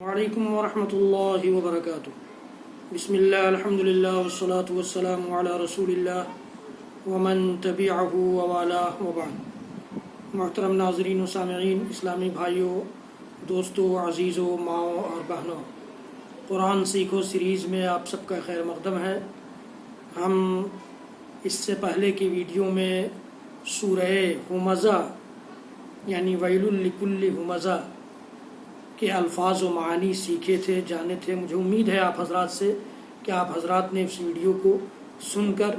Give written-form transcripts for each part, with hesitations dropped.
وعلیکم ورحمۃ اللہ وبرکاتہ۔ بسم اللہ الحمد للہ والصلاة والسلام علی رسول اللہ ومن تبعہ ووالاہ وبعد۔ محترم ناظرین و سامعین، اسلامی بھائیوں، دوستوں، عزیزوں، ماؤں اور بہنوں، قرآن سیکھو سیریز میں آپ سب کا خیر مقدم ہے۔ ہم اس سے پہلے کی ویڈیو میں سورہ ہمزہ یعنی ویل لکل ہمزہ کے الفاظ و معانی سیکھے تھے، جانے تھے۔ مجھے امید ہے آپ حضرات سے کہ آپ حضرات نے اس ویڈیو کو سن کر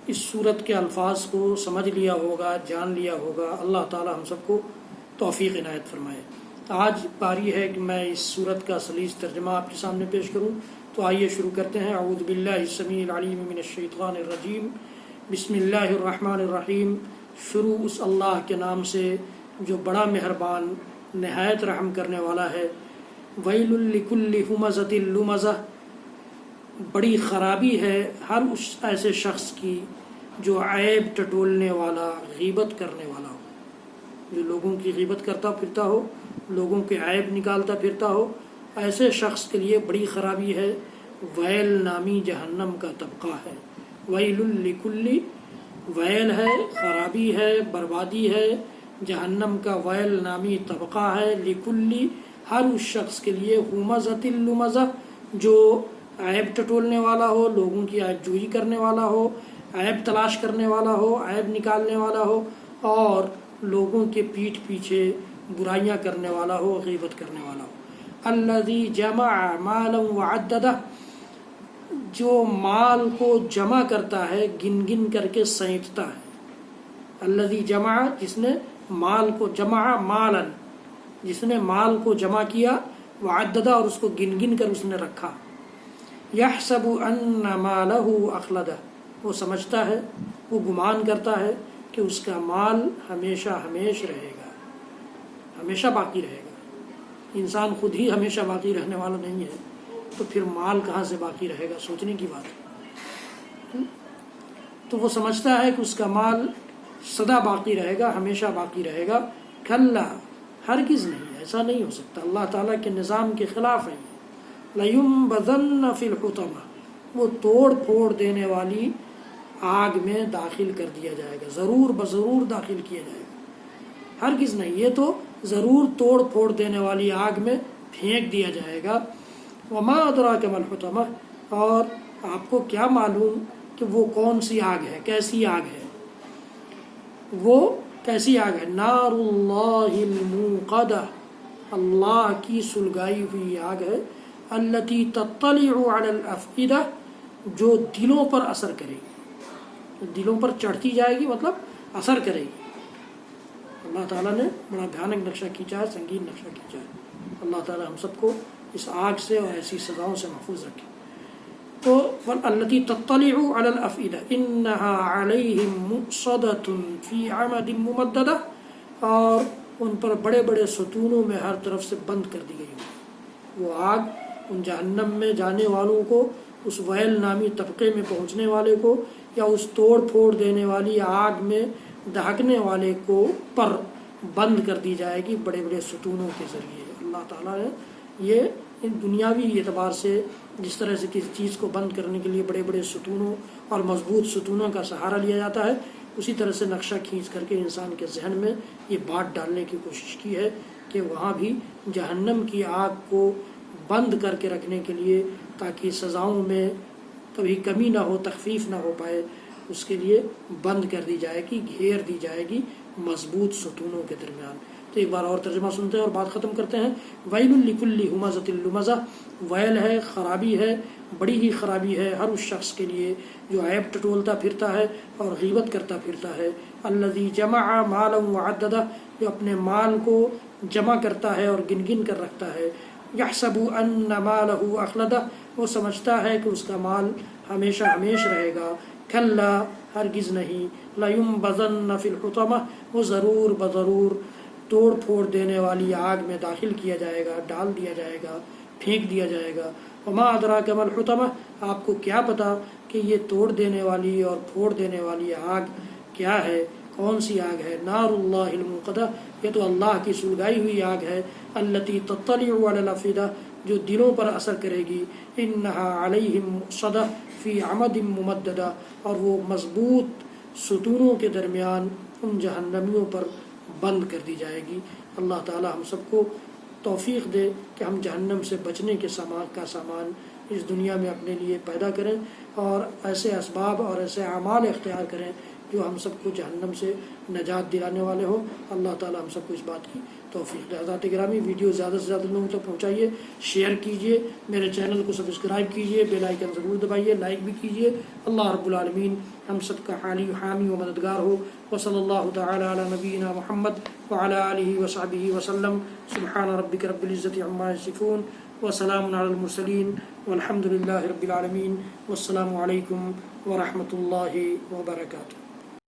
اس صورت کے الفاظ کو سمجھ لیا ہوگا، جان لیا ہوگا۔ اللہ تعالی ہم سب کو توفیق عنایت فرمائے۔ آج باری ہے کہ میں اس صورت کا سلیس ترجمہ آپ کے سامنے پیش کروں، تو آئیے شروع کرتے ہیں۔ اعوذ باللہ السمیع العلیم من الشیطان الرجیم، بسم اللہ الرحمن الرحیم۔ شروع اس اللہ کے نام سے جو بڑا مہربان، نہایت رحم کرنے والا ہے۔ ویل لکل ہمزۃ لمزہ، بڑی خرابی ہے ہر اس ایسے شخص کی جو عیب ٹٹولنے والا، غیبت کرنے والا ہو، جو لوگوں کی غیبت کرتا پھرتا ہو، لوگوں کے عیب نکالتا پھرتا ہو، ایسے شخص کے لیے بڑی خرابی ہے۔ ویل نامی جہنم کا طبقہ ہے۔ ویل لکل، ویل ہے، خرابی ہے، بربادی ہے، جہنم کا ویل نامی طبقہ ہے۔ لکلی، ہر اس شخص کے لیے، ہمزۃ لمزہ، جو عیب ٹٹولنے والا ہو، لوگوں کی عیب جوئی کرنے والا ہو، عیب تلاش کرنے والا ہو، عیب نکالنے والا ہو، اور لوگوں کے پیٹھ پیچھے برائیاں کرنے والا ہو، غیبت کرنے والا ہو۔ الذی جمع مالا وعددہ، جو مال کو جمع کرتا ہے، گن گن کر کے سینٹتا ہے۔ الذی جمع، جس نے مال کو، جمع مالا، جس نے مال کو جمع کیا، وعددہ، اور اس کو گن گن کر اس نے رکھا۔ یحسب ان مالہ اخلدہ، وہ سمجھتا ہے، وہ گمان کرتا ہے کہ اس کا مال ہمیشہ ہمیش رہے گا، ہمیشہ باقی رہے گا۔ انسان خود ہی ہمیشہ باقی رہنے والا نہیں ہے، تو پھر مال کہاں سے باقی رہے گا؟ سوچنے کی بات ہے۔ تو وہ سمجھتا ہے کہ اس کا مال سدا باقی رہے گا، ہمیشہ باقی رہے گا۔ کلا، ہرگز نہیں، ایسا نہیں ہو سکتا، اللہ تعالیٰ کے نظام کے خلاف ہے۔ لیمبذن فی الحطمہ، وہ توڑ پھوڑ دینے والی آگ میں داخل کر دیا جائے گا، ضرور بضرور داخل کیا جائے گا۔ ہرگز نہیں، یہ تو ضرور توڑ پھوڑ دینے والی آگ میں پھینک دیا جائے گا۔ وما ادراک ما الحطمہ، اور آپ کو کیا معلوم کہ وہ کون سی آگ ہے، کیسی آگ ہے؟ وہ کیسی آگ ہے؟ نار اللہ الموقدہ، اللہ کی سلگائی ہوئی آگ ہے۔ التی تطلع علی الافئدہ، جو دلوں پر اثر کرے گی، دلوں پر چڑھتی جائے گی، مطلب اثر کرے گی۔ اللہ تعالیٰ نے بڑا بھیانک نقشہ کھینچا ہے، سنگین نقشہ کھینچا ہے۔ اللہ تعالیٰ ہم سب کو اس آگ سے اور ایسی سزاؤں سے محفوظ رکھے۔ تو التی تطلع علی الافئدہ انہا علیہم مؤصدۃ فی عمد ممددہ، اور ان پر بڑے بڑے ستونوں میں ہر طرف سے بند کر دی گئی ہوگی۔ وہ آگ ان جہنم میں جانے والوں کو، اس ویل نامی طبقے میں پہنچنے والے کو، یا اس توڑ پھوڑ دینے والی آگ میں دہکنے والے کو پر بند کر دی جائے گی بڑے بڑے ستونوں کے ذریعے۔ اللہ تعالیٰ نے یہ دنیاوی اعتبار سے جس طرح سے کسی چیز کو بند کرنے کے لیے بڑے بڑے ستونوں اور مضبوط ستونوں کا سہارا لیا جاتا ہے، اسی طرح سے نقشہ کھینچ کر کے انسان کے ذہن میں یہ بات ڈالنے کی کوشش کی ہے کہ وہاں بھی جہنم کی آگ کو بند کر کے رکھنے کے لیے، تاکہ سزاؤں میں کبھی کمی نہ ہو، تخفیف نہ ہو پائے، اس کے لیے بند کر دی جائے گی، گھیر دی جائے گی مضبوط ستونوں کے درمیان۔ تو ایک بار اور ترجمہ سنتے ہیں اور بات ختم کرتے ہیں۔ ویل لکل ہمزۃ لمزہ، ویل ہے، خرابی ہے، بڑی ہی خرابی ہے ہر اس شخص کے لیے جو عیب ٹٹولتا پھرتا ہے اور غیبت کرتا پھرتا ہے۔ الذی جمع مالا وعددہ، جو اپنے مال کو جمع کرتا ہے اور گن گن کر رکھتا ہے۔ یحسب ان مالہ اخلدہ، وہ سمجھتا ہے کہ اس کا مال ہمیشہ ہمیش رہے گا۔ کلا، ہرگز نہیں، لیمبذن فی الحطمہ، وہ ضرور بضرور توڑ پھوڑ دینے والی آگ میں داخل کیا جائے گا، ڈال دیا جائے گا، پھینک دیا جائے گا۔ وما ادراک ما الحطمہ، آپ کو کیا پتا کہ یہ توڑ دینے والی اور پھوڑ دینے والی آگ کیا ہے؟ کون سی آگ ہے؟ نار اللہ الموقدہ، یہ تو اللہ کی سلگائی ہوئی آگ ہے، التی تطلع علی الافئدہ، جو دلوں پر اثر کرے گی، انہا علیہم مؤصدہ فی عمد ممددہ، اور وہ مضبوط ستونوں کے درمیان ان جہنمیوں پر بند کر دی جائے گی۔ اللہ تعالی ہم سب کو توفیق دے کہ ہم جہنم سے بچنے کے سامان اس دنیا میں اپنے لیے پیدا کریں، اور ایسے اسباب اور ایسے اعمال اختیار کریں جو ہم سب کو جہنم سے نجات دلانے والے ہوں۔ اللہ تعالی ہم سب کو اس بات کی توفیق دے۔ حضرات گرامی، ویڈیو زیادہ سے زیادہ لوگوں تک پہنچائیے، شیئر کیجیے، میرے چینل کو سبسکرائب کیجیے، بیل آئیکن ضرور دبائیے، لائک بھی کیجیے۔ اللہ رب العالمین ہم سب کا حامی و مددگار ہو۔ وصلی اللہ تعالی علی نبینا محمد وعلی آلہ وصحبہ وسلم۔ سبحان ربک رب العزۃ عما یصفون وسلام علی المرسلین والحمد للہ رب العالمین، والسلام علیکم ورحمۃ اللہ وبرکاتہ۔